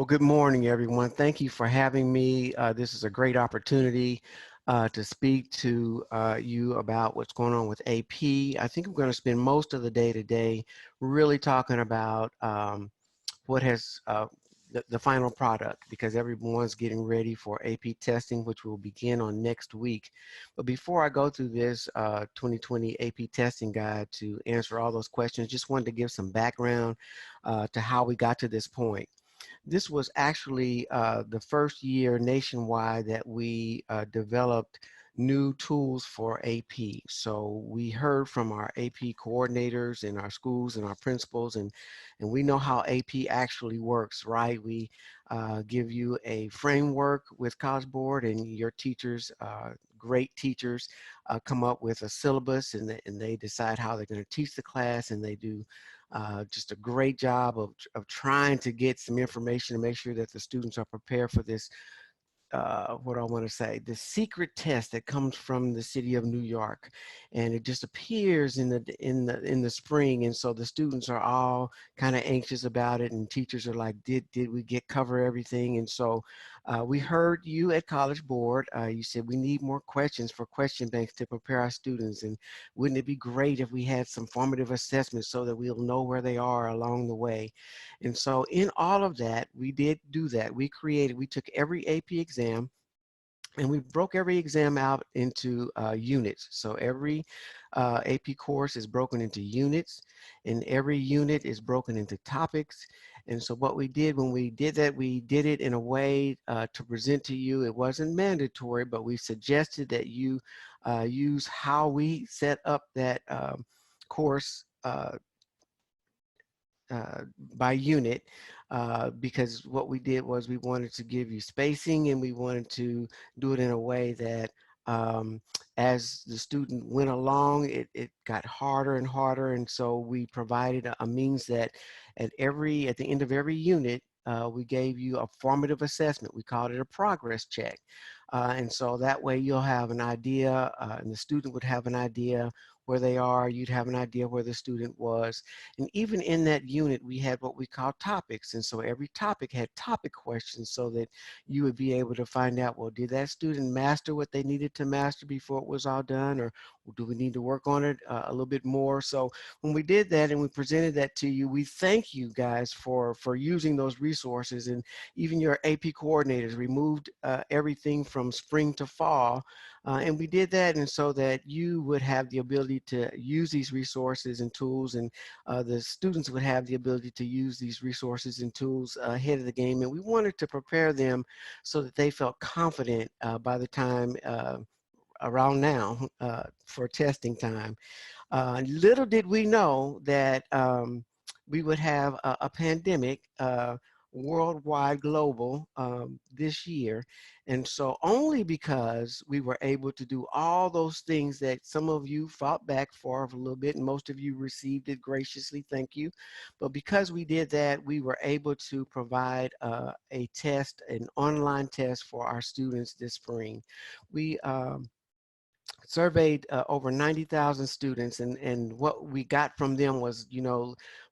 Well, good morning, everyone. Thank you for having me. This is a great opportunity to speak to you about what's going on with AP. I think I'm going to spend most of the day today really talking about what has the final product, because everyone's getting ready for AP testing, which will begin on next week. But before I go through this 2020 AP testing guide to answer all those questions, just wanted to give some background to how we got to this point. This was actually the first year nationwide that we developed new tools for AP. So we heard from our AP coordinators in our schools and our principals, and we know how AP actually works, right? We give you a framework with College Board, and your teachers, great teachers, come up with a syllabus, and they decide how they're going to teach the class, and they do just a great job of trying to get some information to make sure that the students are prepared for this, what I want to say, the secret test that comes from the city of New York, and it just appears in the spring, and so the students are all kind of anxious about it, and teachers are like, did we cover everything? And so we heard you at College Board. You said we need more questions for question banks to prepare our students, and wouldn't it be great if we had some formative assessments so that we'll know where they are along the way? And so in all of that, we did do that. We took every AP exam, and we broke every exam out into units. So every AP course is broken into units, and every unit is broken into topics. And so what we did when we did that, we did it in a way to present to you. It wasn't mandatory, but we suggested that you use how we set up that course by unit, because what we did was we wanted to give you spacing, and we wanted to do it in a way that as the student went along, it got harder and harder. And so we provided a means that at the end of every unit, we gave you a formative assessment. We called it a progress check. And so that way you'll have an idea, and the student would have an idea where they are, you'd have an idea where the student was. And even in that unit, we had what we call topics. And so every topic had topic questions so that you would be able to find out, well, did that student master what they needed to master before it was all done? Or do we need to work on it a little bit more? So when we did that and we presented that to you, we thank you guys for using those resources. And even your AP coordinators removed everything from spring to fall. And we did that, and so that you would have the ability to use these resources and tools, and the students would have the ability to use these resources and tools ahead of the game. And we wanted to prepare them so that they felt confident by the time around now for testing time. Little did we know that we would have a pandemic, worldwide, global, this year. And so only because we were able to do all those things that some of you fought back for a little bit, and most of you received it graciously, thank you. But because we did that, we were able to provide a test, an online test for our students this spring. We surveyed over 90,000 students, and what we got from them was,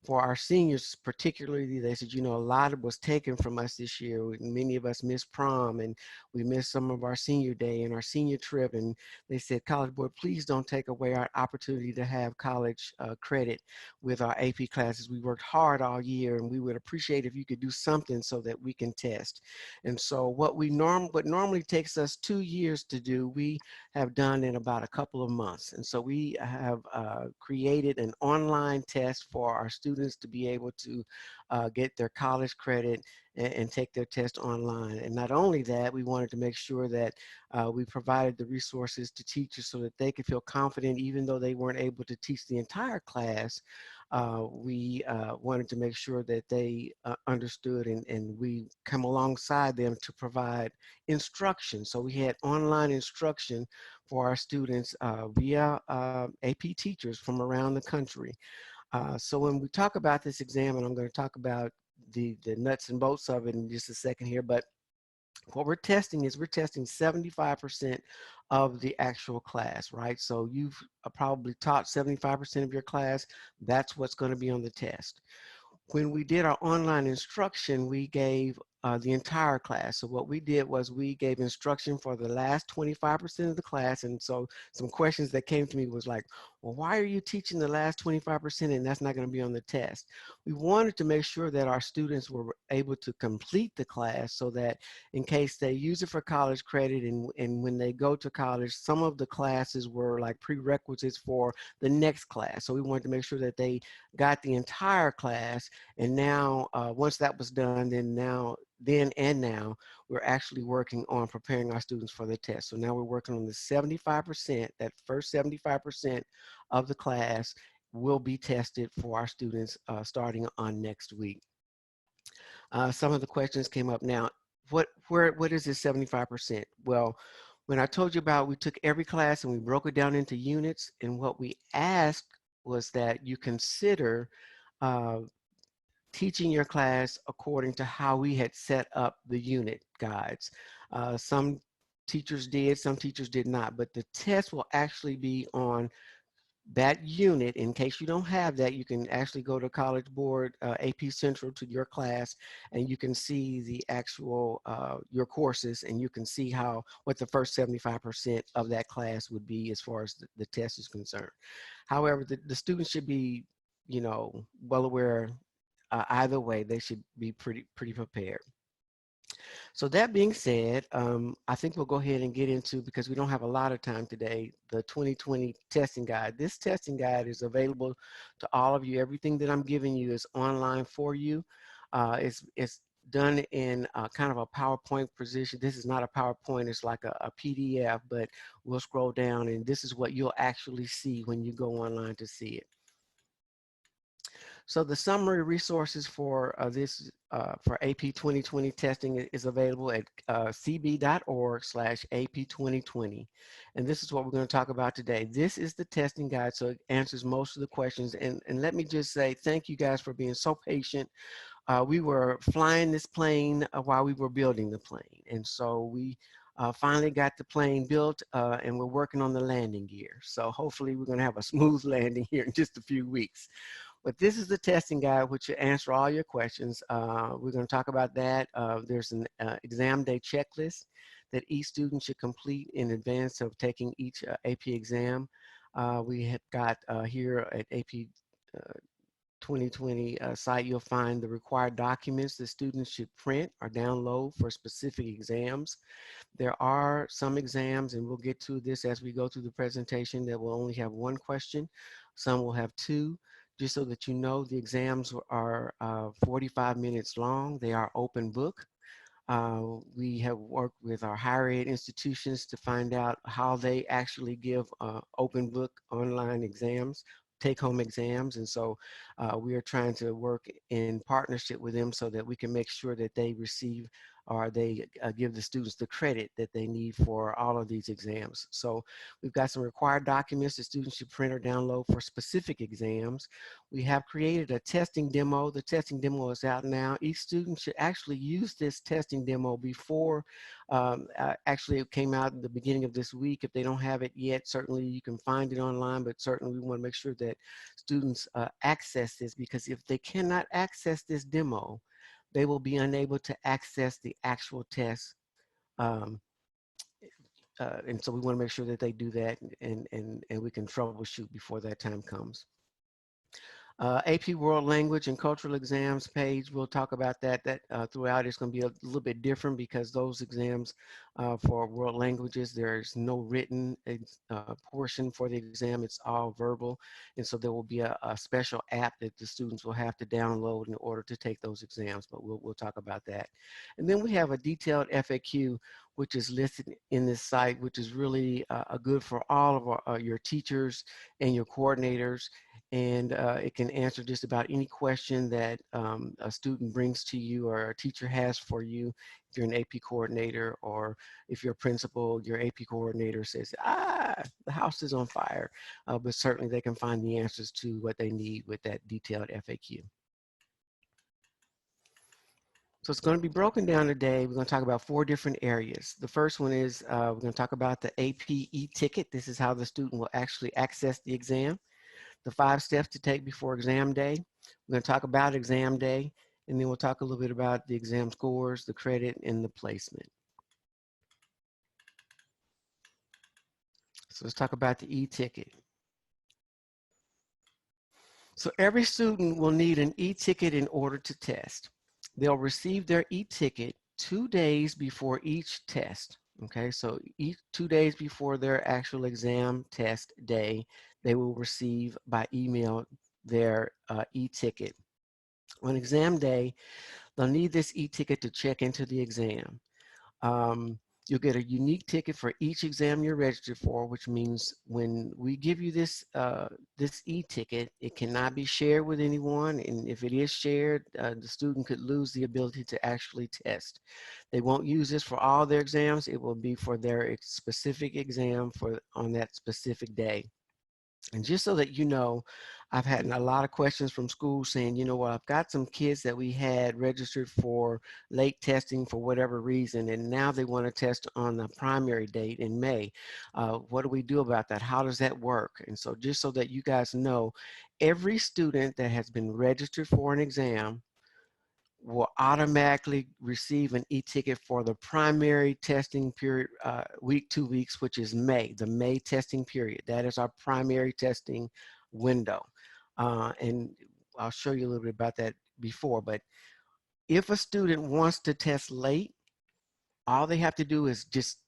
for our seniors particularly, they said, a lot was taken from us this year. Many of us missed prom, and we missed some of our senior day and our senior trip, and they said, College Board, please don't take away our opportunity to have college credit with our AP classes. We worked hard all year, and we would appreciate if you could do something so that we can test. And so what normally takes us 2 years to do, we have done in about a couple of months. And so we have created an online test for our students to be able to get their college credit and take their test online. And not only that, we wanted to make sure that we provided the resources to teachers so that they could feel confident, even though they weren't able to teach the entire class. We wanted to make sure that they understood, and we come alongside them to provide instruction. So we had online instruction for our students via AP teachers from around the country. So when we talk about this exam, and I'm going to talk about the nuts and bolts of it in just a second here, but what we're testing is we're testing 75% of the actual class, right? So you've probably taught 75% of your class. That's what's going to be on the test. When we did our online instruction, we gave the entire class. So what we did was we gave instruction for the last 25% of the class. And so some questions that came to me was like, well, why are you teaching the last 25% and that's not going to be on the test? We wanted to make sure that our students were able to complete the class so that in case they use it for college credit and when they go to college, some of the classes were like prerequisites for the next class. So we wanted to make sure that they got the entire class. And now, once that was done, then and now, we're actually working on preparing our students for the test. So now we're working on the 75%, that first 75% of the class will be tested for our students starting on next week. Some of the questions came up now. What is this 75%? Well, when I told you about, we took every class and we broke it down into units, and what we asked was that you consider uh, teaching your class according to how we had set up the unit guides. Some teachers did, some teachers did not, but the test will actually be on that unit. In case you don't have that, you can actually go to College Board AP Central to your class, and you can see the actual your courses, and you can see what the first 75% of that class would be as far as the test is concerned. However, the students should be, well aware. Either way, they should be pretty prepared. So that being said, I think we'll go ahead and get into, because we don't have a lot of time today, the 2020 testing guide. This testing guide is available to all of you. Everything that I'm giving you is online for you. It's done in kind of a PowerPoint position. This is not a PowerPoint, it's like a PDF, but we'll scroll down and this is what you'll actually see when you go online to see it. So the summary resources for for AP 2020 testing is available at cb.org/AP2020. And this is what we're going to talk about today. This is the testing guide, so it answers most of the questions. And let me just say thank you guys for being so patient. We were flying this plane while we were building the plane. And so we finally got the plane built and we're working on the landing gear. So hopefully we're going to have a smooth landing here in just a few weeks. But this is the testing guide, which will answer all your questions. We're going to talk about that. There's an exam day checklist that each student should complete in advance of taking each AP exam. We have got here at AP 2020 site, you'll find the required documents that students should print or download for specific exams. There are some exams, and we'll get to this as we go through the presentation, that will only have one question. Some will have two. Just so that you know, the exams are 45 minutes long. They are open book. We have worked with our higher ed institutions to find out how they actually give open book online exams, take-home exams. And so we are trying to work in partnership with them so that we can make sure that they receive or they give the students the credit that they need for all of these exams. So we've got some required documents that students should print or download for specific exams. We have created a testing demo. The testing demo is out now. Each student should actually use this testing demo before, actually it came out in the beginning of this week. If they don't have it yet, certainly you can find it online, but certainly we want to make sure that students access this, because if they cannot access this demo, they will be unable to access the actual test. And so we want to make sure that they do that, and we can troubleshoot before that time comes. AP World Language and Cultural Exams page, we'll talk about that throughout. It's going to be a little bit different because those exams for world languages, there's no written portion for the exam. It's all verbal. And so there will be a special app that the students will have to download in order to take those exams, but we'll talk about that. And then we have a detailed FAQ, which is listed in this site, which is really good for all of your teachers and your coordinators. And it can answer just about any question that a student brings to you or a teacher has for you. If you're an AP coordinator, or if you're a principal, your AP coordinator says, the house is on fire. But certainly they can find the answers to what they need with that detailed FAQ. So it's going to be broken down today. We're going to talk about 4 different areas. The first one is we're going to talk about the AP e-ticket. This is how the student will actually access the exam. The 5 steps to take before exam day. We're going to talk about exam day, and then we'll talk a little bit about the exam scores, the credit, and the placement. So let's talk about the e-ticket. So every student will need an e-ticket in order to test. They'll receive their e-ticket 2 days before each test. Okay, so each 2 days before their actual exam test day, they will receive by email their e-ticket. On exam day, they'll need this e-ticket to check into the exam. You'll get a unique ticket for each exam you're registered for, which means when we give you this this e-ticket, it cannot be shared with anyone, and if it is shared, the student could lose the ability to actually test. They won't use this for all their exams. It will be for their specific exam for on that specific day. And just so that you know, I've had a lot of questions from schools saying, you know what, I've got some kids that we had registered for late testing for whatever reason, and now they want to test on the primary date in May. What do we do about that? How does that work? And so just so that you guys know, every student that has been registered for an exam will automatically receive an e-ticket for the primary testing period, week 2 weeks, which is May, the May testing period. That is our primary testing window. And I'll show you a little bit about that before, but if a student wants to test late, all they have to do is just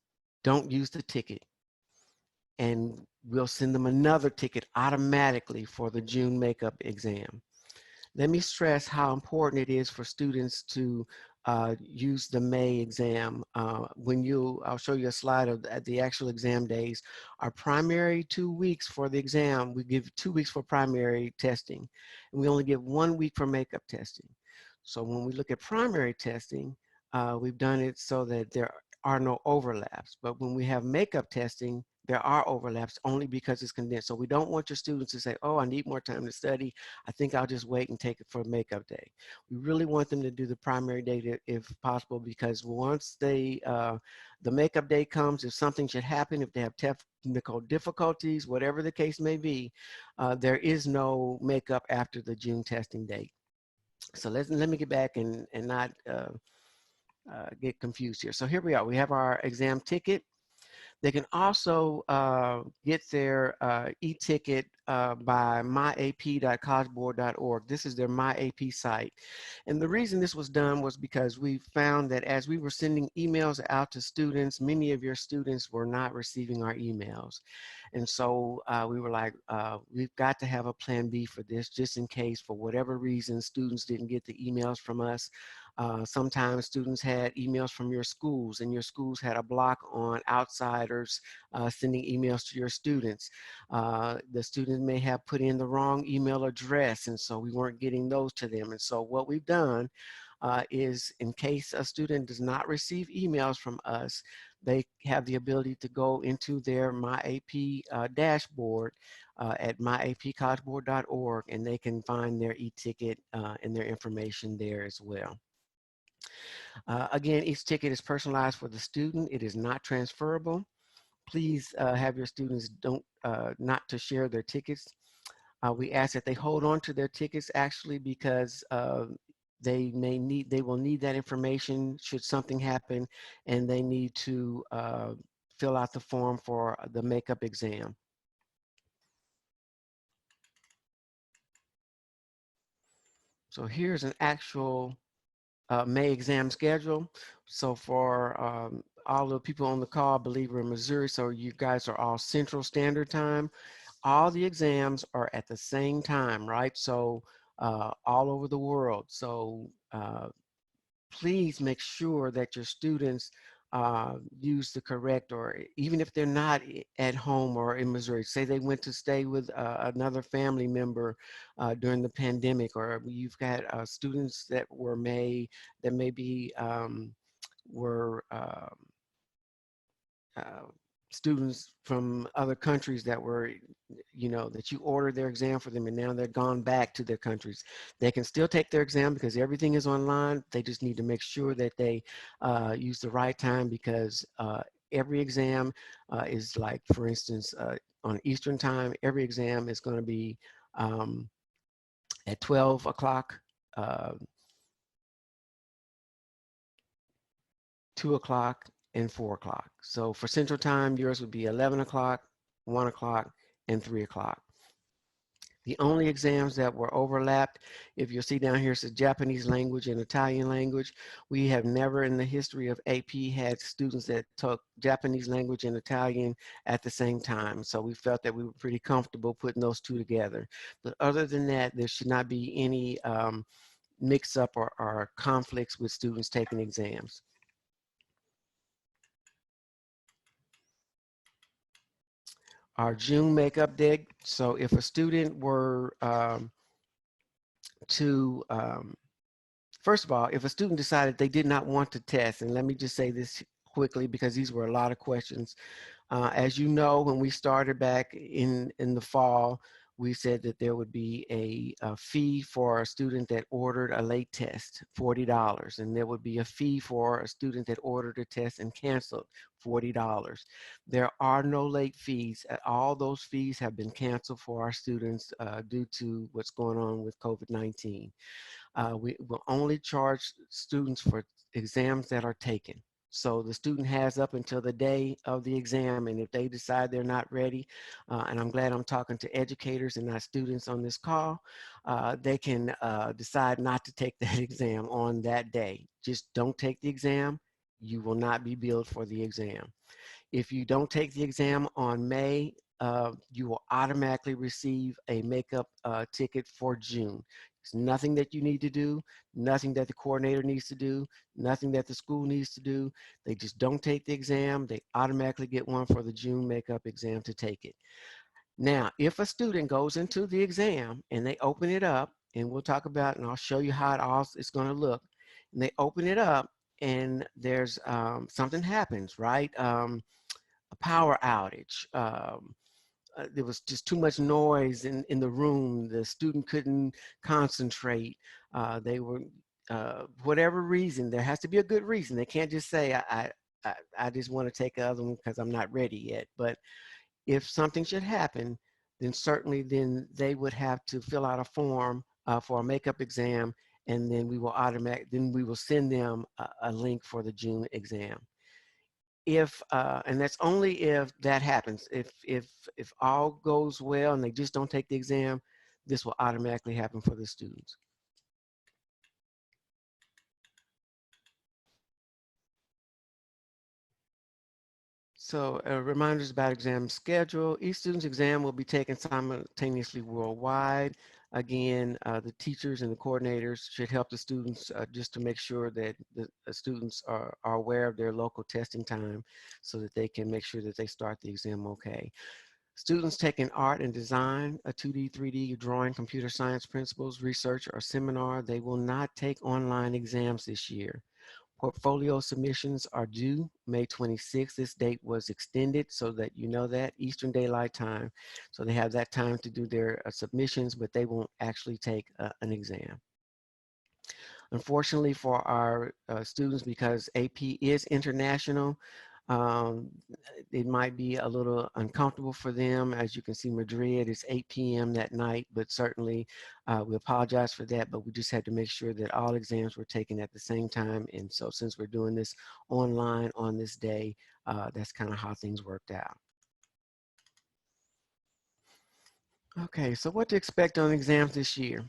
don't use the ticket, and we'll send them another ticket automatically for the June makeup exam. Let me stress how important it is for students to use the May exam. I'll show you a slide of the actual exam days. Our primary 2 weeks for the exam, we give 2 weeks for primary testing, and we only give 1 week for makeup testing. So when we look at primary testing, we've done it so that there are no overlaps. But when we have makeup testing, there are overlaps only because it's condensed. So we don't want your students to say, oh, I need more time to study. I think I'll just wait and take it for makeup day. We really want them to do the primary day if possible, because once the makeup day comes, if something should happen, if they have technical difficulties, whatever the case may be, there is no makeup after the June testing date. So let me get back and not get confused here. So here we are. We have our exam ticket. They can also get their e-ticket by myap.collegeboard.org. This is their MyAP site. And the reason this was done was because we found that as we were sending emails out to students, many of your students were not receiving our emails. And so we were like, we've got to have a plan B for this, just in case, for whatever reason, students didn't get the emails from us. Sometimes students had emails from your schools, and your schools had a block on outsiders sending emails to your students. The students may have put in the wrong email address, and so we weren't getting those to them. And so what we've done is, in case a student does not receive emails from us, they have the ability to go into their MyAP dashboard at myapcollegeboard.org, and they can find their e-ticket and their information there as well. Again, each ticket is personalized for the student. It is not transferable. Please have your students not to share their tickets. We ask that they hold on to their tickets, actually, because they will need that information should something happen, and they need to fill out the form for the makeup exam. So here's an actual May exam schedule. So for all the people on the call, I believe we're in Missouri, so you guys are all Central Standard Time. All the exams are at the same time, right? So all over the world. So please make sure that your students use the correct, or even if they're not at home or in Missouri, say they went to stay with another family member during the pandemic, or you've got students that maybe were students from other countries that were, that you ordered their exam for them, and now they're gone back to their countries. They can still take their exam because everything is online. They just need to make sure that they use the right time, because every exam is, like, for instance, on Eastern time, every exam is going to be at 12 o'clock 2 o'clock, and 4 o'clock. So for Central Time, yours would be 11 o'clock, 1 o'clock, and 3 o'clock. The only exams that were overlapped, if you'll see down here, it says Japanese language and Italian language. We have never in the history of AP had students that took Japanese language and Italian at the same time. So we felt that we were pretty comfortable putting those two together. But other than that, there should not be any mix up or conflicts with students taking exams. Our June makeup date. So if a student were to first of all, if a student decided they did not want to test, and let me just say this quickly because these were a lot of questions. As you know, when we started back in the fall, we said that there would be a fee for a student that ordered a late test, $40, and there would be a fee for a student that ordered a test and canceled, $40. There are no late fees. All those fees have been canceled for our students due to what's going on with COVID-19. We will only charge students for exams that are taken. So the student has up until the day of the exam, and if they decide they're not ready, and I'm glad I'm talking to educators and not students on this call, they can decide not to take that exam on that day. Just don't take the exam. You will not be billed for the exam. If you don't take the exam on May, you will automatically receive a makeup ticket for June. There's nothing that you need to do, nothing that the coordinator needs to do, nothing that the school needs to do. They just don't take the exam. They automatically get one for the June makeup exam to take it. Now, if a student goes into the exam and they open it up, and we'll talk about, and I'll show you how it all is going to look, and they open it up and there's something happens, right? A power outage. There was just too much noise in the room. The student couldn't concentrate. They were, whatever reason, there has to be a good reason. They can't just say, I just want to take the other one because I'm not ready yet. But if something should happen, then certainly then they would have to fill out a form for a makeup exam, and then then we will send them a link for the June exam. If and that's only if that happens. If all goes well and they just don't take the exam, this will automatically happen for the students. So reminders about exam schedule. Each student's exam will be taken simultaneously worldwide. Again, the teachers and the coordinators should help the students just to make sure that the students are aware of their local testing time so that they can make sure that they start the exam okay. Students taking art and design, a 2D, 3D, drawing, computer science principles, research, or seminar, they will not take online exams this year. Portfolio submissions are due May 26th. This date was extended so that you know that, Eastern Daylight Time. So they have that time to do their submissions, but they won't actually take an exam. Unfortunately for our students, because AP is international, um, it might be a little uncomfortable for them. As you can see, Madrid is 8 p.m. that night, but certainly we apologize for that, but we just had to make sure that all exams were taken at the same time. And so since we're doing this online on this day, that's kind of how things worked out. Okay, so what to expect on exams this year?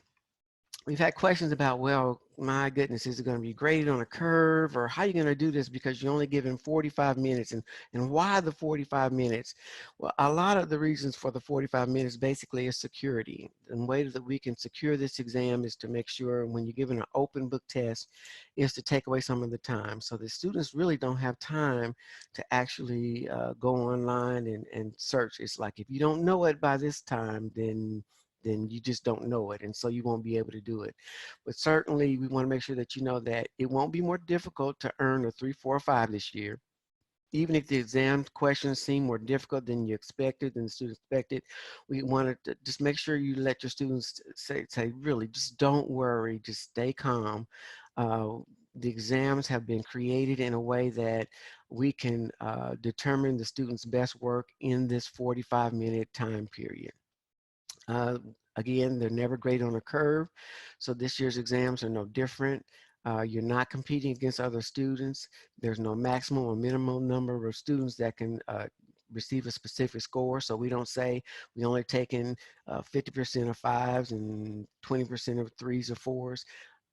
We've had questions about, well, my goodness, is it going to be graded on a curve, or how are you going to do this because you're only given 45 minutes, and why the 45 minutes? Well, a lot of the reasons for the 45 minutes basically is security. And the way that we can secure this exam is to make sure when you're given an open book test is to take away some of the time. So the students really don't have time to actually go online and search. It's like, if you don't know it by this time, then you just don't know it, and so you won't be able to do it. But certainly we want to make sure that you know that it won't be more difficult to earn a 3, 4, or 5 this year. Even if the exam questions seem more difficult than you expected, than the students expected, we wanted to just make sure you let your students say really, just don't worry, just stay calm. The exams have been created in a way that we can determine the student's best work in this 45-minute time period. Uh, Again, they're never graded on a curve, so this year's exams are no different. You're not competing against other students. There's no maximum or minimum number of students that can receive a specific score. So we don't say we only taking 50% of fives and 20% of threes or fours.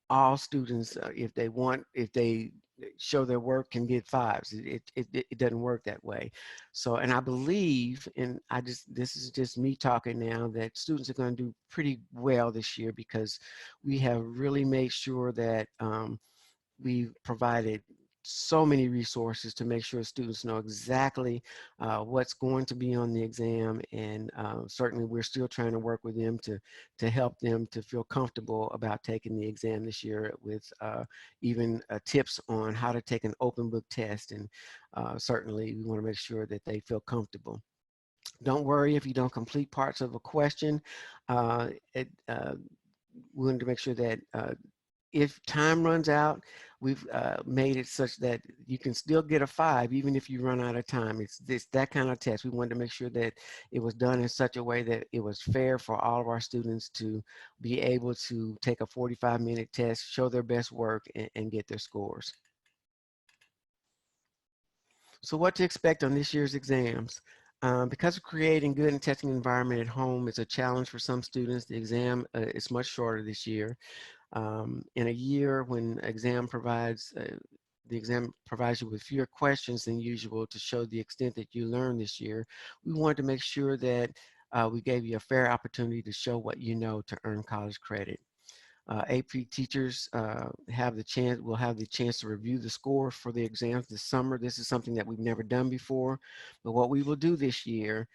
All students, if they show their work, can get fives. It doesn't work that way. So, and I believe, and this is just me talking now, that students are going to do pretty well this year because we have really made sure that we've provided so many resources to make sure students know exactly what's going to be on the exam, and certainly we're still trying to work with them to help them to feel comfortable about taking the exam this year with even tips on how to take an open book test, and certainly we want to make sure that they feel comfortable. Don't worry if you don't complete parts of a question. Uh, it, uh, we want to make sure that if time runs out, we've made it such that you can still get a 5 even if you run out of time. It's that kind of test. We wanted to make sure that it was done in such a way that it was fair for all of our students to be able to take a 45-minute test, show their best work, and get their scores. So what to expect on this year's exams? Because of creating good and testing environment at home is a challenge for some students, the exam is much shorter this year. In a year when the exam provides you with fewer questions than usual to show the extent that you learned this year, we wanted to make sure that we gave you a fair opportunity to show what you know to earn college credit. AP teachers will have the chance to review the score for the exams this summer. This is something that we've never done before, but what we will do this year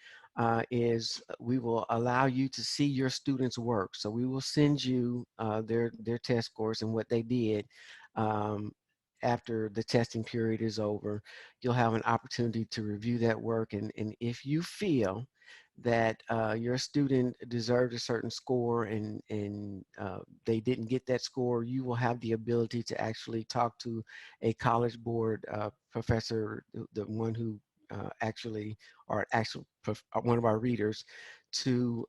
is we will allow you to see your students' work. So we will send you their test scores and what they did after the testing period is over. You'll have an opportunity to review that work, and if you feel that your student deserved a certain score and they didn't get that score, you will have the ability to actually talk to a College Board professor, the one who one of our readers, to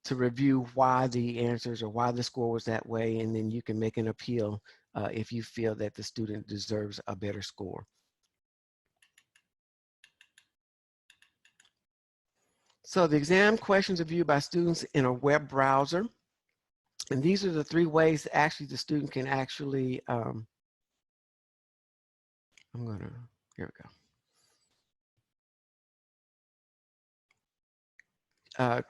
review why the answers or why the score was that way, and then you can make an appeal if you feel that the student deserves a better score. So the exam questions are viewed by students in a web browser. And these are the 3 ways actually the student can actually, here we go.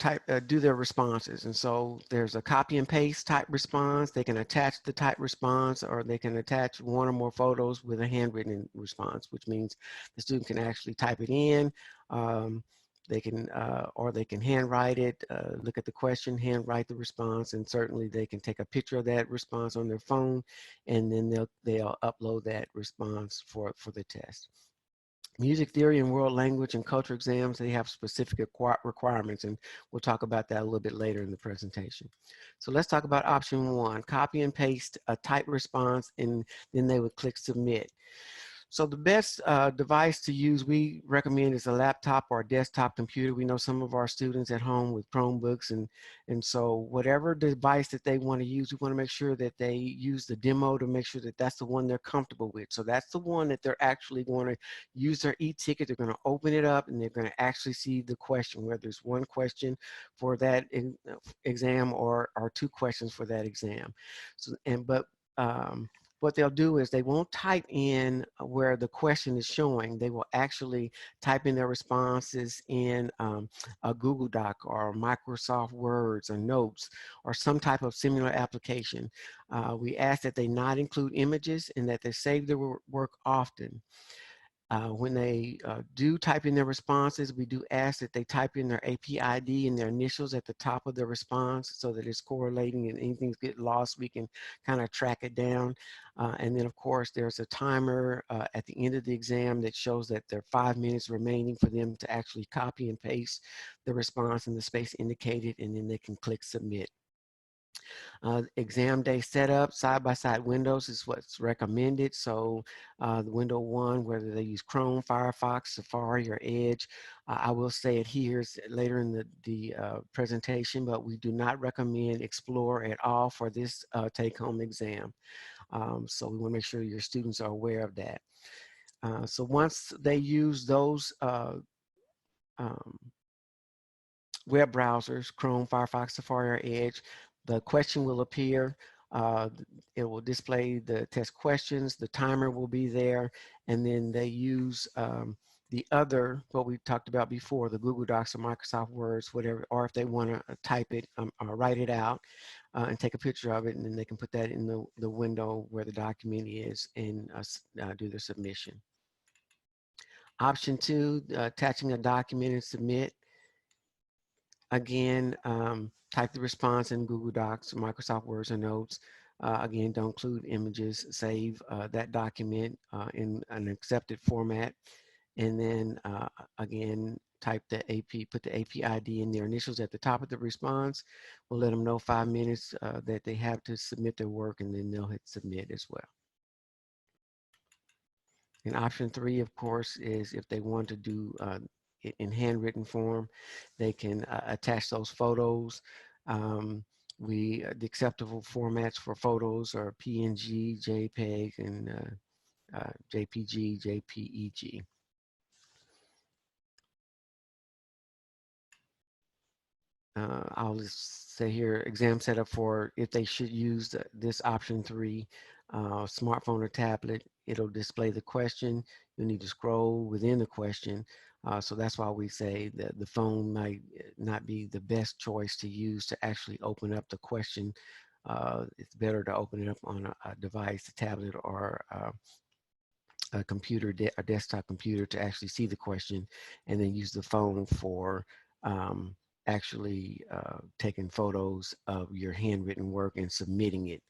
Do their responses. And so there's a copy and paste type response. They can attach the type response, or they can attach 1 or more photos with a handwritten response, which means the student can actually type it in. Or they can handwrite it, look at the question, handwrite the response, and certainly they can take a picture of that response on their phone, and then they'll upload that response for the test. Music theory and world language and culture exams, they have specific requirements, and we'll talk about that a little bit later in the presentation. So let's talk about option 1, copy and paste a type response, and then they would click submit. So the best device to use, we recommend, is a laptop or a desktop computer. We know some of our students at home with Chromebooks, and so whatever device that they want to use, we want to make sure that they use the demo to make sure that that's the one they're comfortable with. So that's the one that they're actually going to use their e-ticket. They're going to open it up and they're going to actually see the question, whether it's 1 question for that exam or 2 questions for that exam. So, what they'll do is they won't type in where the question is showing. They will actually type in their responses in a Google Doc or Microsoft Words or Notes or some type of similar application. We ask that they not include images and that they save their work often. When they do type in their responses, we do ask that they type in their AP ID and their initials at the top of the response so that it's correlating, and anything get lost, we can kind of track it down. And then of course, there's a timer at the end of the exam that shows that there are 5 minutes remaining for them to actually copy and paste the response in the space indicated, and then they can click submit. Exam day setup, side-by-side windows is what's recommended. So the window one, whether they use Chrome, Firefox, Safari, or Edge, I will say it here later in the presentation, but we do not recommend Explorer at all for this take-home exam. So we want to make sure your students are aware of that. So once they use those um, web browsers, Chrome, Firefox, Safari, or Edge, the question will appear. It will display the test questions, the timer will be there, and then they use the other, what we talked about before, the Google Docs or Microsoft Words, whatever, or if they want to type it or write it out and take a picture of it, and then they can put that in the window where the document is and do their submission. Option 2, attaching a document and submit. Again, type the response in Google Docs, Microsoft Words, or Notes. Again, don't include images. Save that document in an accepted format. And then again, type the AP, put the AP ID in their initials at the top of the response. We'll let them know 5 minutes that they have to submit their work, and then they'll hit submit as well. And option 3, of course, is if they want to do in handwritten form, they can attach those photos. The acceptable formats for photos are PNG, JPEG, and JPG, JPEG. I'll just say here, exam setup for if they should use this option 3, smartphone or tablet, it'll display the question. You'll need to scroll within the question. So that's why we say that the phone might not be the best choice to use to actually open up the question. It's better to open it up on a device, a tablet, or a computer, a desktop computer, to actually see the question, and then use the phone for actually taking photos of your handwritten work and submitting it.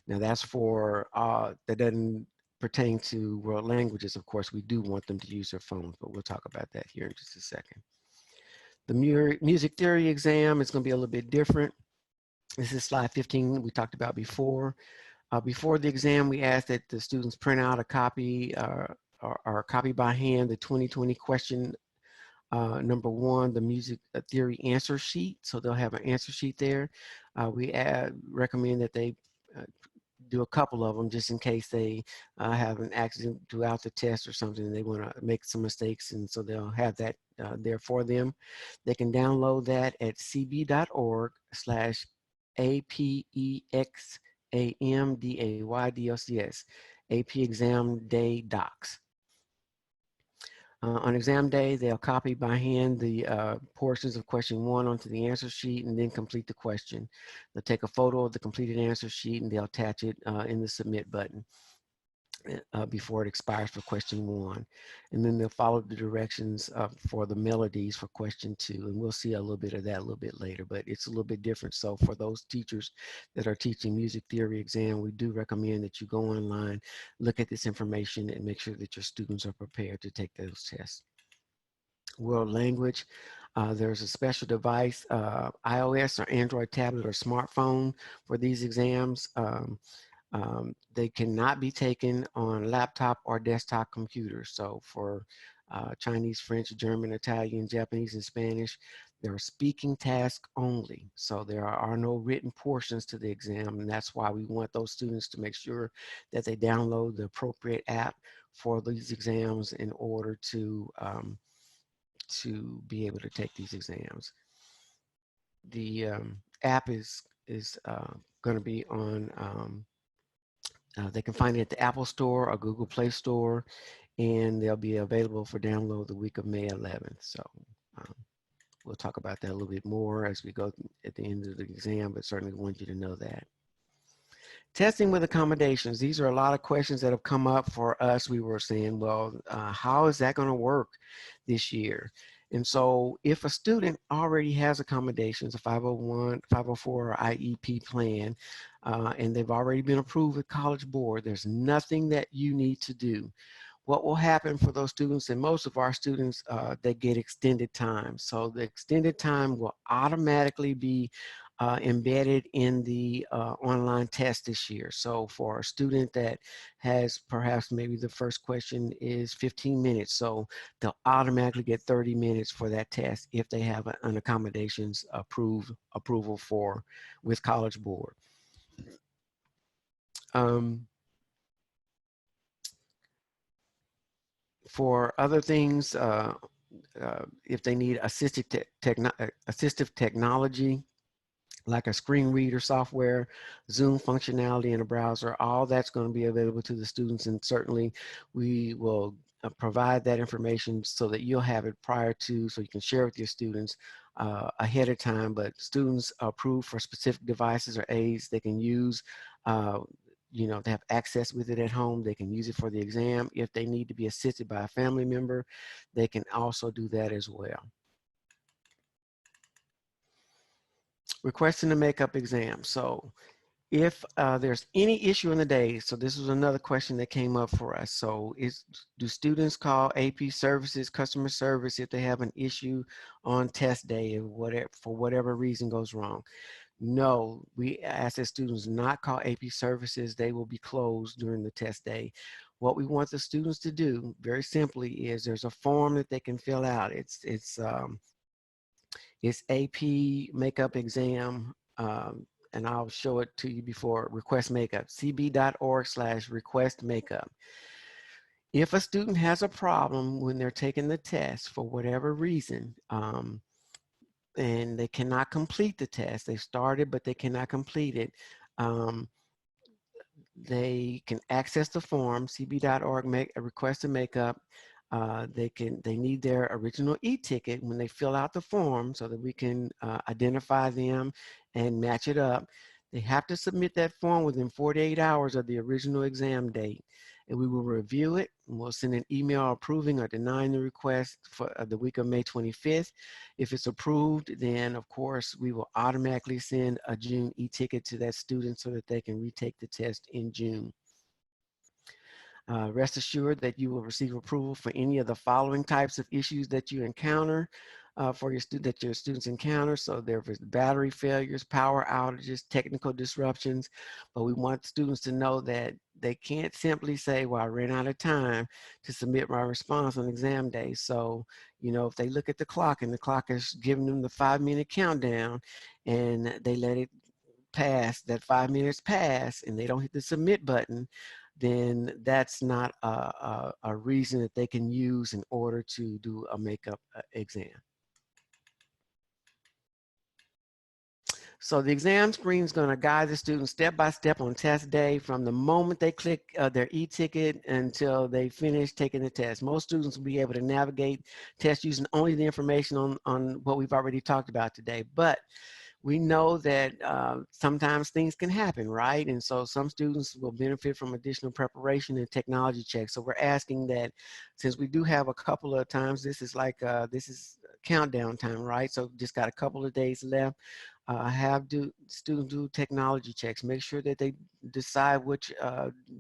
Now that's for, that doesn't pertain to world languages. Of course, we do want them to use their phones, but we'll talk about that here in just a second. The music theory exam is going to be a little bit different. This is slide 15 we talked about before. Before the exam, we asked that the students print out a copy or copy by hand the 2020 question number 1, the music theory answer sheet. So they'll have an answer sheet there. We recommend that they do a couple of them just in case they have an accident throughout the test or something and they want to make some mistakes, and so they'll have that there for them. They can download that at cb.org/APEXAMDAYDOCS, AP Exam Day Docs. On exam day, they'll copy by hand the portions of question 1 onto the answer sheet and then complete the question. They'll take a photo of the completed answer sheet and they'll attach it in the submit button before it expires for question 1. And then they'll follow the directions for the melodies for question 2. And we'll see a little bit of that a little bit later, but it's a little bit different. So for those teachers that are teaching music theory exam, we do recommend that you go online, look at this information, and make sure that your students are prepared to take those tests. World language, there's a special device, iOS or Android tablet or smartphone for these exams. They cannot be taken on laptop or desktop computers. So for Chinese, French, German, Italian, Japanese, and Spanish, there are speaking tasks only. So there are no written portions to the exam, and that's why we want those students to make sure that they download the appropriate app for these exams in order to be able to take these exams. The app is going to be on, they can find it at the Apple Store or Google Play Store, and they'll be available for download the week of May 11th. So we'll talk about that a little bit more as we go at the end of the exam, but certainly want you to know that. Testing with accommodations. These are a lot of questions that have come up for us. We were saying, well, how is that going to work this year? And so if a student already has accommodations, a 501, 504, or IEP plan, and they've already been approved with College Board, there's nothing that you need to do. What will happen for those students, and most of our students, they get extended time. So the extended time will automatically be embedded in the online test this year. So for a student that has perhaps maybe the first question is 15 minutes, so they'll automatically get 30 minutes for that test if they have an accommodations approval for with College Board. For other things, if they need assistive technology, like a screen reader software, Zoom functionality in a browser, all that's going to be available to the students. And certainly we will provide that information so that you'll have it prior to, so you can share with your students ahead of time. But students are approved for specific devices or aids they can use. You know, they have access with it at home. They can use it for the exam. If they need to be assisted by a family member, they can also do that as well. Requesting a makeup exam. So if there's any issue in the day, so this was another question that came up for us. So do students call AP services, customer service, if they have an issue on test day or whatever, for whatever reason goes wrong? No, we ask that students not call AP services. They will be closed during the test day. What we want the students to do, very simply, is there's a form that they can fill out. It's AP makeup exam, and I'll show it to you before. Request makeup, cb.org/request makeup. If a student has a problem when they're taking the test for whatever reason, and they cannot complete the test, they started but they cannot complete it, they can access the form, cb.org, make a request to makeup. They need their original e-ticket when they fill out the form so that we can identify them and match it up. They have to submit that form within 48 hours of the original exam date, and we will review it, and we'll send an email approving or denying the request for the week of May 25th. If it's approved, then of course we will automatically send a June e-ticket to that student so that they can retake the test in June. Rest assured that you will receive approval for any of the following types of issues that you encounter for your students encounter. So there is battery failures, power outages, technical disruptions, but we want students to know that they can't simply say, well, I ran out of time to submit my response on exam day. So, you know, if they look at the clock and the clock is giving them the 5-minute countdown and they let it pass, that 5 minutes pass, and they don't hit the submit button, then that's not a reason that they can use in order to do a makeup exam. So the exam screen is going to guide the students step by step on test day from the moment they click their e-ticket until they finish taking the test. Most students will be able to navigate tests using only the information on what we've already talked about today. But we know that sometimes things can happen, right? And so some students will benefit from additional preparation and technology checks. So we're asking that, since we do have a couple of times, this is countdown time, right? So just got a couple of days left. Students do technology checks. Make sure that they decide which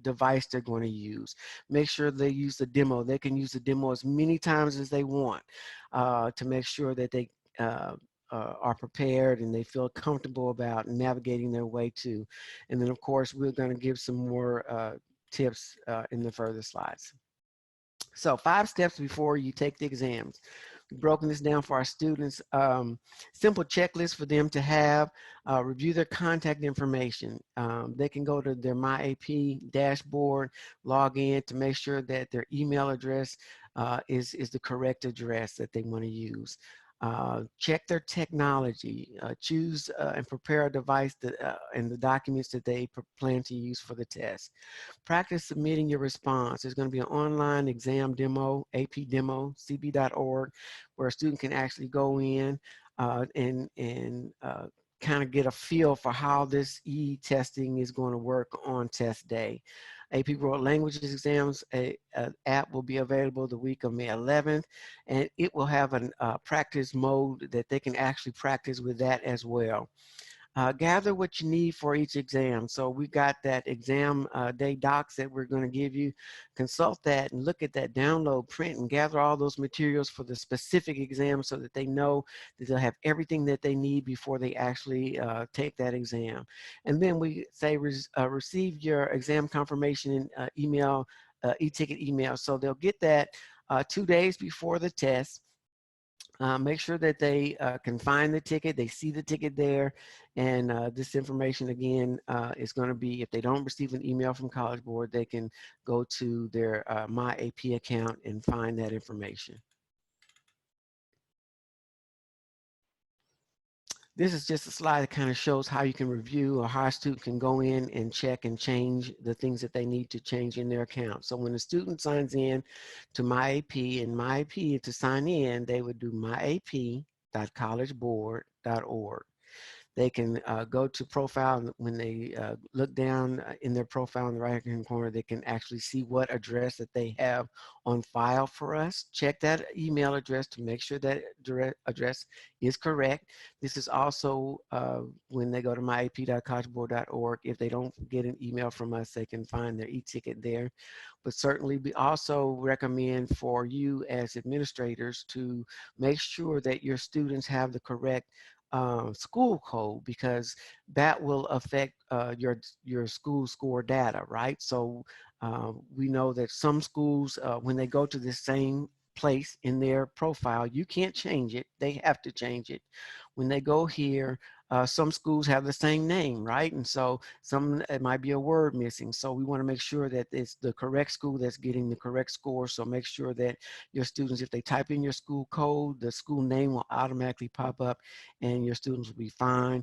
device they're going to use. Make sure they use the demo. They can use the demo as many times as they want to make sure that they are prepared and they feel comfortable about navigating their way to. And then of course, we're going to give some more tips in the further slides. So 5 steps before you take the exams. We've broken this down for our students. Simple checklist for them to have. Review their contact information. They can go to their MyAP dashboard, log in to make sure that their email address is the correct address that they want to use. Check their technology, choose and prepare a device and the documents that they plan to use for the test. Practice submitting your response. There's going to be an online exam demo, AP demo, cb.org, where a student can actually go in and kind of get a feel for how this e-testing is going to work on test day. AP World Languages exams app will be available the week of May 11th, and it will have a practice mode that they can actually practice with that as well. Gather what you need for each exam. So we got that exam day docs that we're going to give you. Consult that and look at that, download, print, and gather all those materials for the specific exam so that they know that they'll have everything that they need before they actually take that exam. And then we say receive your exam confirmation in email, e-ticket email. So they'll get that 2 days before the test. Make sure that they can find the ticket, they see the ticket there, and this information again is going to be, if they don't receive an email from College Board, they can go to their MyAP account and find that information. This is just a slide that kind of shows how you can review, or how a student can go in and check and change the things that they need to change in their account. So when a student signs in to MyAP, and MyAP, to sign in, they would do myap.collegeboard.org. They can go to profile, and when they look down in their profile in the right hand corner, they can actually see what address that they have on file for us. Check that email address to make sure that address is correct. This is also when they go to myap.collegeboard.org. If they don't get an email from us, they can find their e-ticket there. But certainly we also recommend for you as administrators to make sure that your students have the correct school code, because that will affect your school score data, right? So we know that some schools, when they go to the same place in their profile, you can't change it. They have to change it. When they go here, some schools have the same name, right? And so it might be a word missing. So we want to make sure that it's the correct school that's getting the correct score. So make sure that your students, if they type in your school code, the school name will automatically pop up and your students will be fine.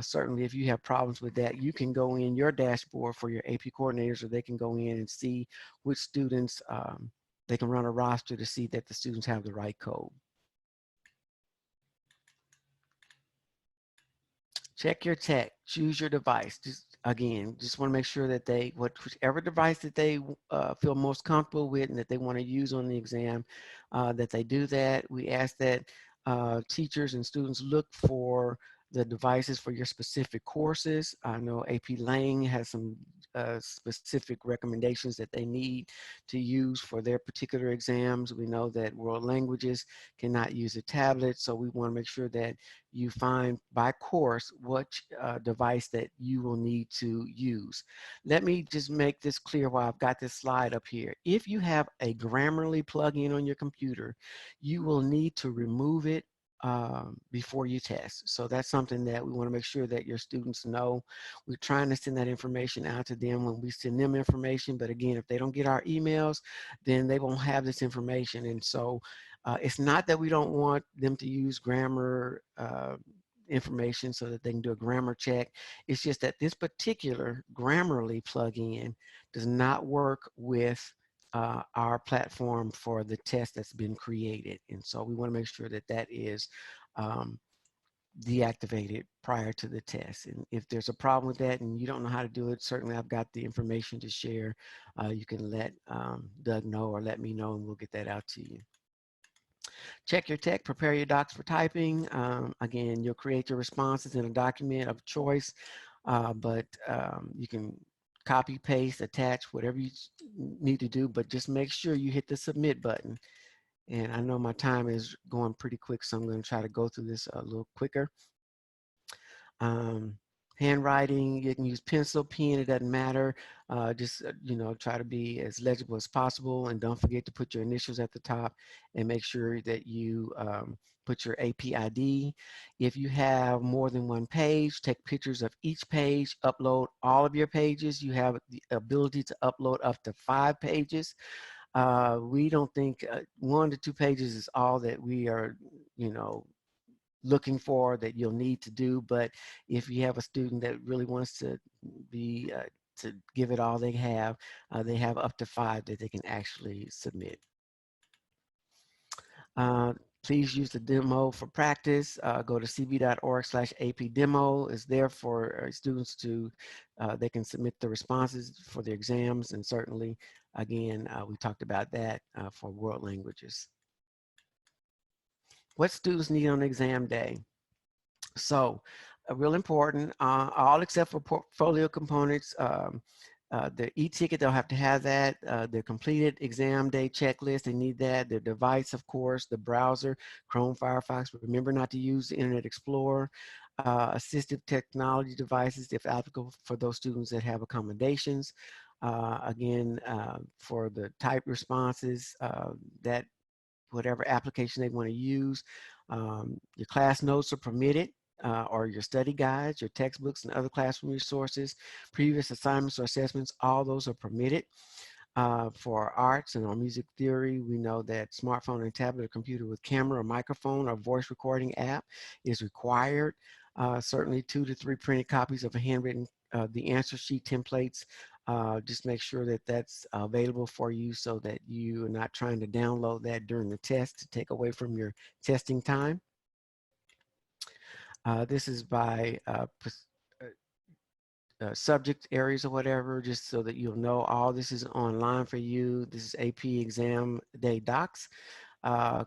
Certainly, if you have problems with that, you can go in your dashboard for your AP coordinators, or they can go in and see which students, they can run a roster to see that the students have the right code. Check your tech, choose your device. Just again, just want to make sure that they, whichever device that they feel most comfortable with and that they want to use on the exam, that they do that. We ask that teachers and students look for the devices for your specific courses. I know AP Lang has some specific recommendations that they need to use for their particular exams. We know that world languages cannot use a tablet, so we want to make sure that you find by course which device that you will need to use. Let me just make this clear while I've got this slide up here. If you have a Grammarly plugin on your computer, you will need to remove it before you test. So that's something that we want to make sure that your students know. We're trying to send that information out to them when we send them information, but again, if they don't get our emails, then they won't have this information. And so it's not that we don't want them to use grammar information so that they can do a grammar check. It's just that this particular Grammarly plugin does not work with our platform for the test that's been created. And so we want to make sure that that is deactivated prior to the test. And if there's a problem with that and you don't know how to do it, certainly I've got the information to share. You can let Doug know or let me know, and we'll get that out to you. Check your tech, prepare your docs for typing. Again, you'll create your responses in a document of choice, but you can copy, paste, attach, whatever you need to do, but just make sure you hit the submit button. And I know my time is going pretty quick, so I'm going to try to go through this a little quicker. Handwriting, you can use pencil, pen, it doesn't matter. Just, you know, try to be as legible as possible, and don't forget to put your initials at the top, and make sure that you put your AP ID. If you have more than one page, take pictures of each page, upload all of your pages. You have the ability to upload up to 5 pages. We don't think 1 to 2 pages is all that we are, you know, looking for, that you'll need to do. But if you have a student that really wants to be to give it all they have up to 5 that they can actually submit. Please use the demo for practice. Go to cb.org/AP demo. It's there for students to, they can submit the responses for the exams. And certainly, again, we talked about that for world languages. What students need on exam day? So real important, all except for portfolio components. The e-ticket, they'll have to have that. The completed exam day checklist, they need that. The device, of course, the browser, Chrome, Firefox. Remember not to use the Internet Explorer. Assistive technology devices, if applicable, for those students that have accommodations. Again, for the type responses, that whatever application they want to use. Your class notes are permitted, or your study guides, your textbooks, and other classroom resources, previous assignments or assessments, all those are permitted. For arts and our music theory, we know that smartphone and tablet or computer with camera or microphone or voice recording app is required. Certainly 2 to 3 printed copies of a handwritten, the answer sheet templates. Just make sure that that's available for you so that you are not trying to download that during the test to take away from your testing time. This is by subject areas or whatever, just so that you'll know all this is online for you. This is AP exam day docs.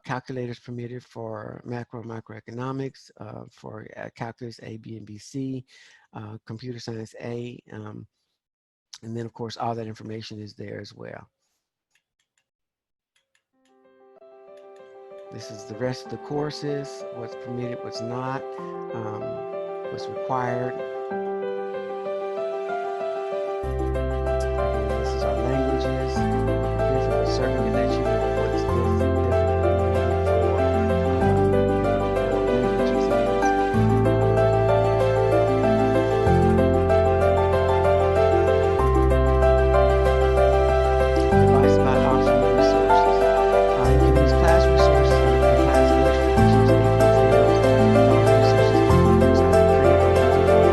Calculators permitted for microeconomics, for calculus A, B, and BC, computer science A, and then of course all that information is there as well. This is the rest of the courses, what's permitted, what's not, what's required. Again, this is our languages. This will certainly let you know what's definitely needed for language exams. Advice about optional resources. You can use class resources and class illustrations, AP exams. Those resources can be used either free or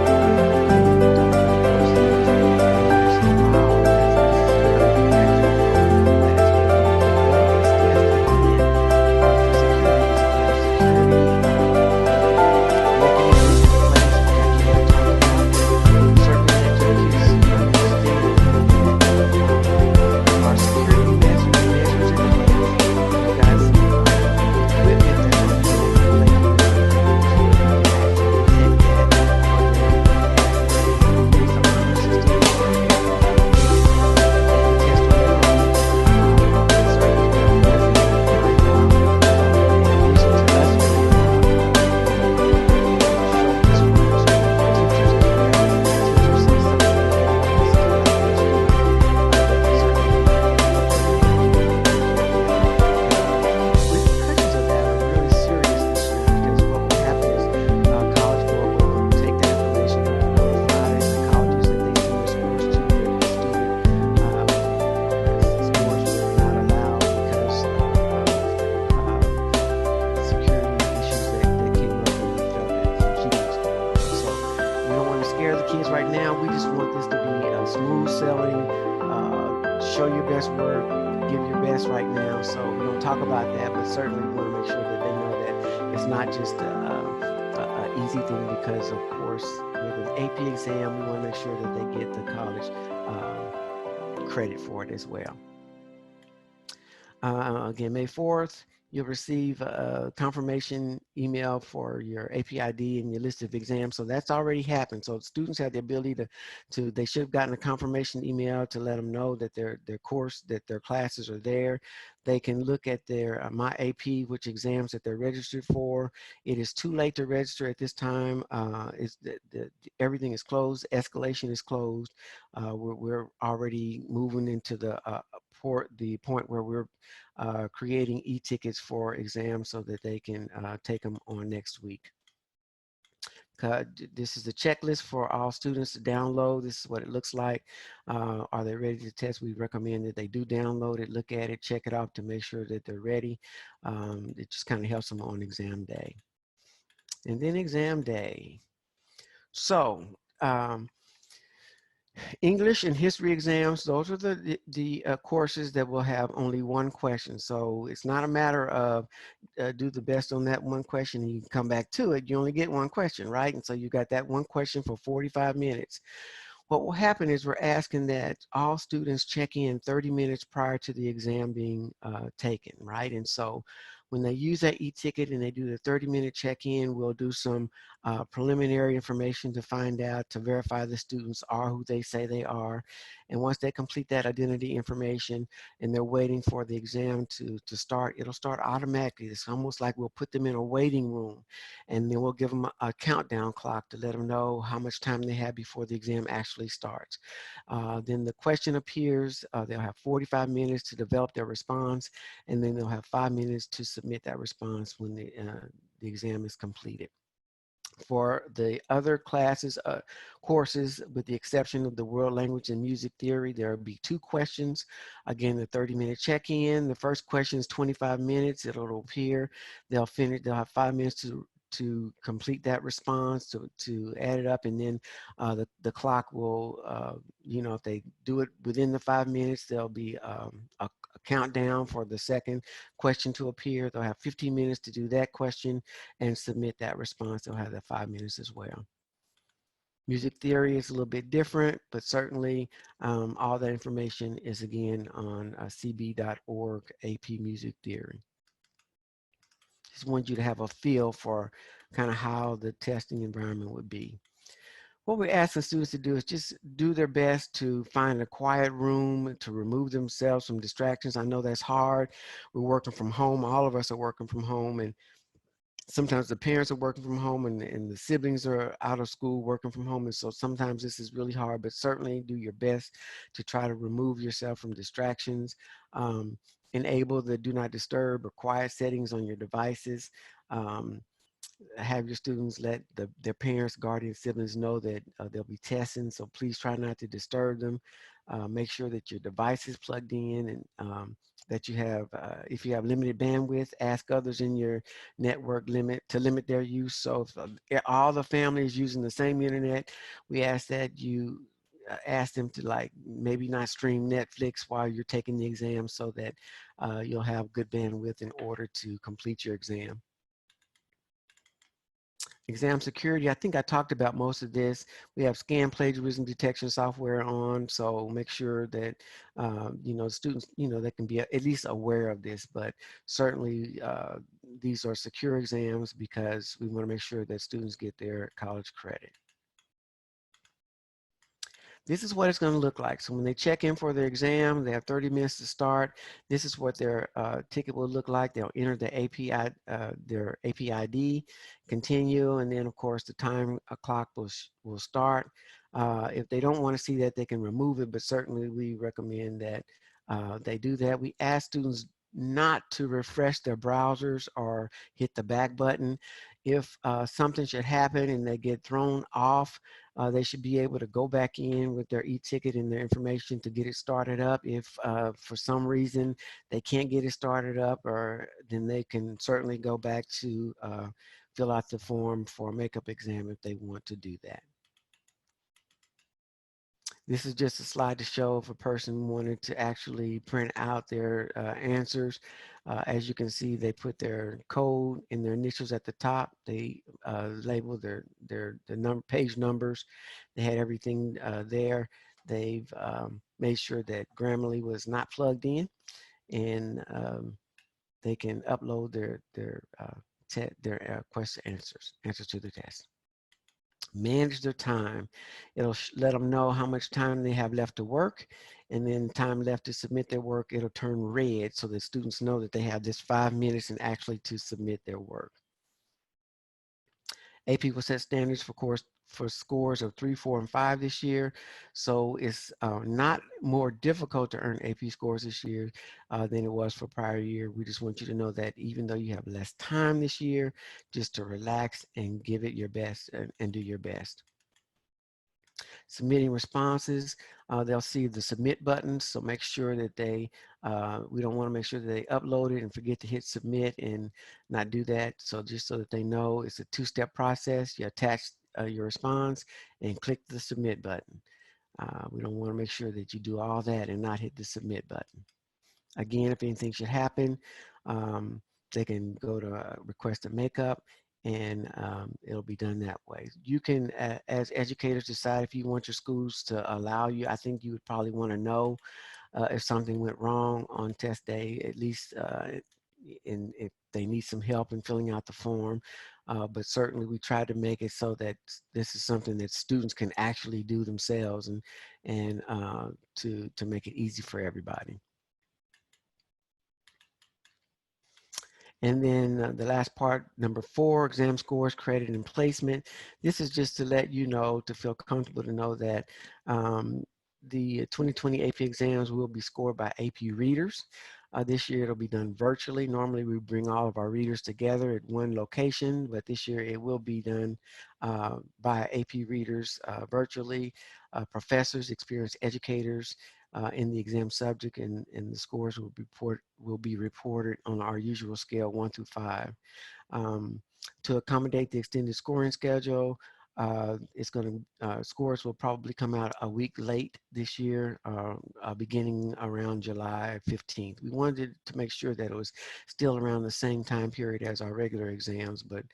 show your best work, give your best right now. So we don't talk about that, but certainly we want to make sure that they know that it's not just an easy thing, because of course with an AP exam, we want to make sure that they get the college credit for it as well. Again, May 4th, you'll receive a confirmation email for your AP ID and your list of exams. So that's already happened. So students have the ability to they should have gotten a confirmation email to let them know that their course, that their classes are there. They can look at their My AP, which exams that they're registered for. It is too late to register at this time. Everything is closed. Escalation is closed. We're already moving into the point where we're creating e-tickets for exams so that they can take them on next week. This is the checklist for all students to download. This is what it looks like. Are they ready to test? We recommend that they do download it, look at it, check it out to make sure that they're ready. It just kind of helps them on exam day. And then exam day. So, English and history exams, those are the courses that will have only one question. So it's not a matter of do the best on that one question and you can come back to it. You only get one question, right? And so you got that one question for 45 minutes. What will happen is we're asking that all students check in 30 minutes prior to the exam being taken, right? And so when they use that e-ticket and they do the 30-minute check-in, we'll do some preliminary information to find out, to verify the students are who they say they are. And once they complete that identity information and they're waiting for the exam to start, it'll start automatically. It's almost like we'll put them in a waiting room, and then we'll give them a countdown clock to let them know how much time they have before the exam actually starts. Then the question appears. They'll have 45 minutes to develop their response, and then they'll have 5 minutes to submit that response when the exam is completed. For the other classes, courses, with the exception of the world language and music theory, there will be 2 questions. Again, the 30-minute check-in. The first question is 25 minutes. It'll appear. They'll finish. They'll have 5 minutes to complete that response, to add it up, and then the clock will, if they do it within the 5 minutes, there'll be a countdown for the second question to appear. They'll have 15 minutes to do that question and submit that response. They'll have that 5 minutes as well. Music theory is a little bit different, but certainly all that information is again on cb.org AP Music Theory. Just want you to have a feel for kind of how the testing environment would be. What we're asking students to do is just do their best to find a quiet room, to remove themselves from distractions. I know that's hard. We're working from home. All of us are working from home, and sometimes the parents are working from home, and the siblings are out of school working from home. And so sometimes this is really hard, but certainly do your best to try to remove yourself from distractions. Enable the do not disturb or quiet settings on your devices. Have your students let their parents, guardians, siblings know that they'll be testing, so please try not to disturb them. Make sure that your device is plugged in, and that you have, if you have limited bandwidth, ask others in your network to limit their use. So if all the family is using the same internet, we ask that you ask them to maybe not stream Netflix while you're taking the exam, so that you'll have good bandwidth in order to complete your exam. Exam security, I think I talked about most of this. We have scan plagiarism detection software on, so make sure that, students, they can be at least aware of this, but certainly these are secure exams because we want to make sure that students get their college credit. This is what it's going to look like. So when they check in for their exam, they have 30 minutes to start. This is what their ticket will look like. They'll enter the API, their APID, continue, and then of course the time clock will start. If they don't want to see that, they can remove it, but certainly we recommend that they do that. We ask students not to refresh their browsers or hit the back button. If something should happen and they get thrown off, they should be able to go back in with their e-ticket and their information to get it started up. If for some reason they can't get it started up, then they can certainly go back to fill out the form for a makeup exam if they want to do that. This is just a slide to show if a person wanted to actually print out their answers. As you can see, they put their code and their initials at the top. They label their page numbers. They had everything there. They've made sure that Grammarly was not plugged in, and they can upload their question answers to the test. Manage their time. It'll let them know how much time they have left to work, and then time left to submit their work. It'll turn red so that students know that they have this 5 minutes and actually to submit their work. AP will set standards for scores of 3, 4, and 5 this year. So it's not more difficult to earn AP scores this year than it was for prior year. We just want you to know that even though you have less time this year, just to relax and give it your best and do your best. Submitting responses, they'll see the submit button, so make sure that we don't want to make sure that they upload it and forget to hit submit and not do that. So just so that they know, it's a 2-step process. You attach your response and click the submit button. We don't want to make sure that you do all that and not hit the submit button. Again, if anything should happen, they can go to request a makeup, and it'll be done that way. You can, as educators, decide if you want your schools to allow you. I think you would probably want to know if something went wrong on test day, at least and if they need some help in filling out the form. But certainly we try to make it so that this is something that students can actually do themselves, and to make it easy for everybody. And then the last part, number 4, exam scores, credit, and placement. This is just to let you know, to feel comfortable to know that the 2020 AP exams will be scored by AP readers. This year it'll be done virtually. Normally we bring all of our readers together at one location, but this year it will be done by AP readers virtually. Professors, experienced educators, in the exam subject, and the scores will be reported on our usual scale 1 through 5. To accommodate the extended scoring schedule, scores will probably come out a week late this year, beginning around July 15th. We wanted to make sure that it was still around the same time period as our regular exams, but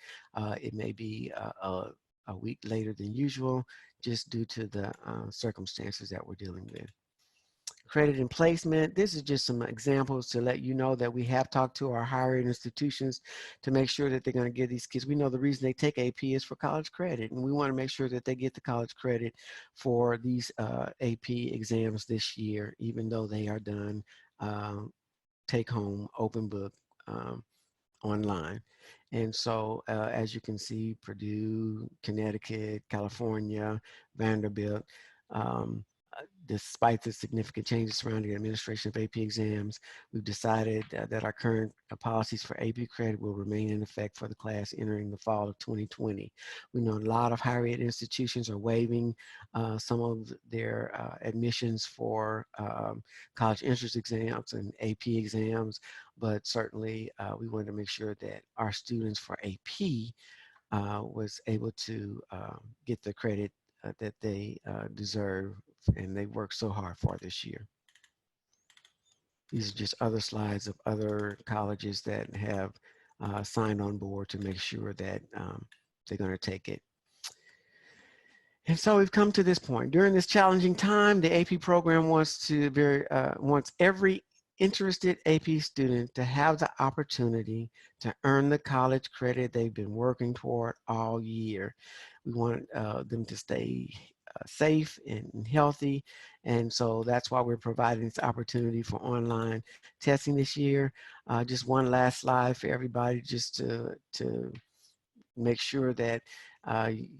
it may be a week later than usual, just due to the circumstances that we're dealing with. Credit and placement. This is just some examples to let you know that we have talked to our higher ed institutions to make sure that they're going to give these kids. We know the reason they take AP is for college credit, and we want to make sure that they get the college credit for these AP exams this year, even though they are done take home, open book, online. And so, as you can see, Purdue, Connecticut, California, Vanderbilt, despite the significant changes surrounding the administration of AP exams, we've decided that our current policies for AP credit will remain in effect for the class entering the fall of 2020. We know a lot of higher ed institutions are waiving some of their admissions for college entrance exams and AP exams, but certainly we wanted to make sure that our students for AP was able to get the credit that they deserve and they worked so hard for this year. These are just other slides of other colleges that have signed on board to make sure that they're going to take it. And so we've come to this point. During this challenging time, the AP program wants every interested AP student to have the opportunity to earn the college credit they've been working toward all year. We want them to stay safe and healthy, and so that's why we're providing this opportunity for online testing this year. Just one last slide for everybody, just to make sure that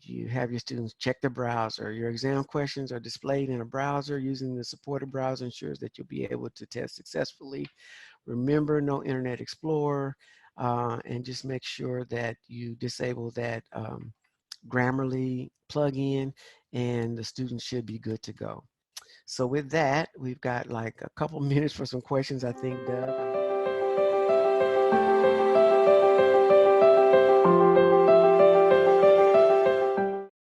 you have your students check the browser. Your exam questions are displayed in a browser. Using the supported browser ensures that you'll be able to test successfully. Remember, no Internet Explorer, and just make sure that you disable that Grammarly plugin, and the students should be good to go. So with that, we've got like a couple minutes for some questions, I think, Doug.